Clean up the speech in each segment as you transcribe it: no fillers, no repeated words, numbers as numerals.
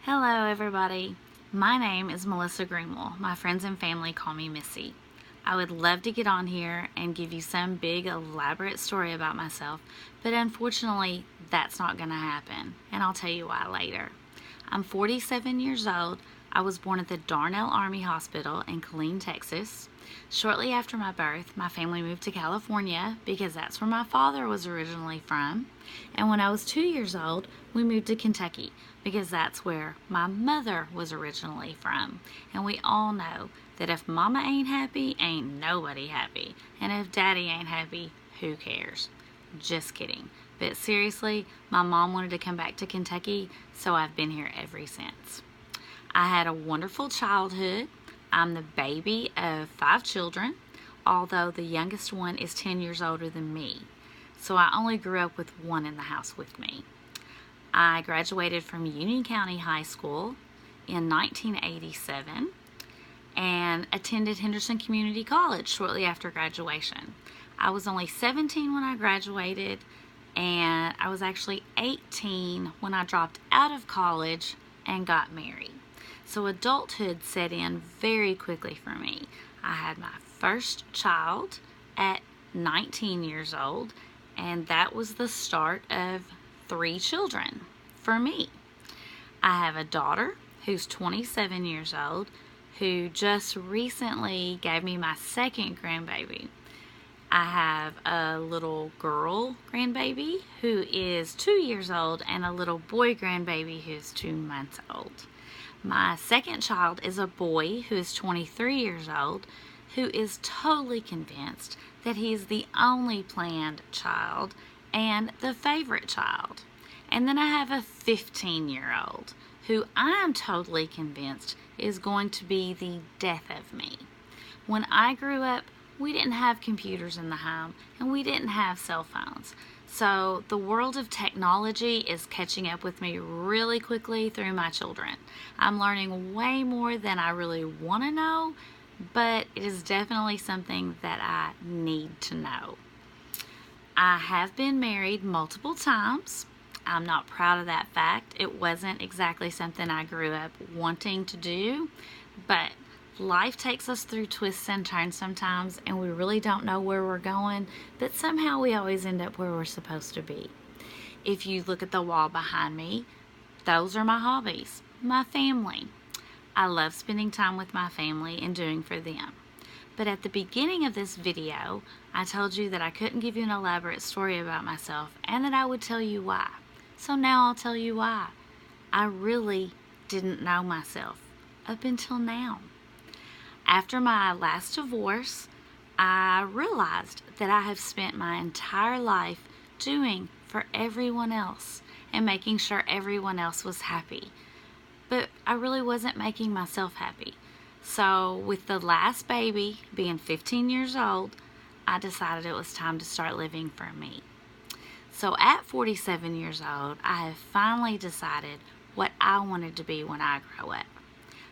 Hello everybody, my name is Melissa Greenwell. My friends and family call me Missy. I would love to get on here and give you some big elaborate story about myself, but unfortunately that's not going to happen, and I'll tell you why later. I'm 47 years old. I was born at the Darnell Army Hospital in Killeen, Texas. Shortly after my birth, my family moved to California because that's where my father was originally from. And when I was 2 years old, we moved to Kentucky because that's where my mother was originally from. And we all know that if mama ain't happy, ain't nobody happy. And if daddy ain't happy, who cares? Just kidding. But seriously, my mom wanted to come back to Kentucky, so I've been here ever since. I had a wonderful childhood. I'm the baby of 5 children, although the youngest one is 10 years older than me. So I only grew up with one in the house with me. I graduated from Union County High School in 1987 and attended Henderson Community College shortly after graduation. I was only 17 when I graduated, and I was actually 18 when I dropped out of college and got married. So adulthood set in very quickly for me. I had my first child at 19 years old, and that was the start of 3 children for me. I have a daughter who's 27 years old who just recently gave me my second grandbaby. I have a little girl grandbaby who is 2 years old and a little boy grandbaby who's 2 months old. My second child is a boy who is 23 years old who is totally convinced that he's the only planned child and the favorite child. And then I have a 15-year-old who I'm totally convinced is going to be the death of me. When I grew up, we didn't have computers in the home and we didn't have cell phones. So the world of technology is catching up with me really quickly through my children. I'm learning way more than I really want to know, but it is definitely something that I need to know. I have been married multiple times. I'm not proud of that fact. It wasn't exactly something I grew up wanting to do, but life takes us through twists and turns sometimes, and we really don't know where we're going, but somehow we always end up where we're supposed to be. If you look at the wall behind me, those are my hobbies, my family. I love spending time with my family and doing for them. But at the beginning of this video, I told you that I couldn't give you an elaborate story about myself and that I would tell you why. So now I'll tell you why. I really didn't know myself up until now. After my last divorce, I realized that I have spent my entire life doing for everyone else and making sure everyone else was happy. But I really wasn't making myself happy. So with the last baby being 15 years old, I decided it was time to start living for me. So at 47 years old, I have finally decided what I wanted to be when I grow up.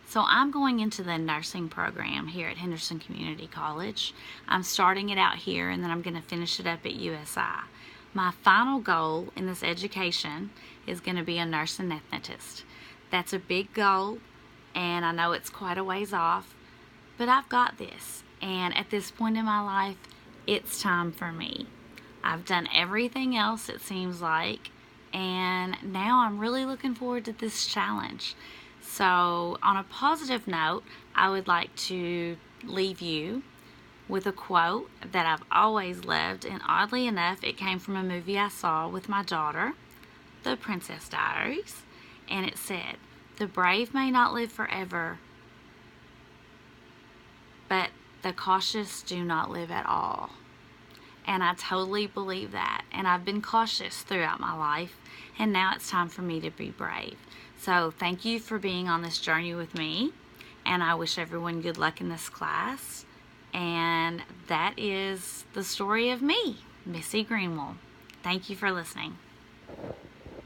So I'm going into the nursing program here at Henderson Community College. I'm starting it out here and then I'm going to finish it up at USI. My final goal in this education is going to be a nurse anesthetist. That's a big goal and I know it's quite a ways off, but I've got this. And at this point in my life, it's time for me. I've done everything else, it seems like, and now I'm really looking forward to this challenge. So on a positive note, I would like to leave you with a quote that I've always loved, and oddly enough, it came from a movie I saw with my daughter, The Princess Diaries, and it said, "The brave may not live forever, but the cautious do not live at all." And I totally believe that, and I've been cautious throughout my life, and now it's time for me to be brave. So thank you for being on this journey with me, and I wish everyone good luck in this class. And that is the story of me, Missy Greenwell. Thank you for listening.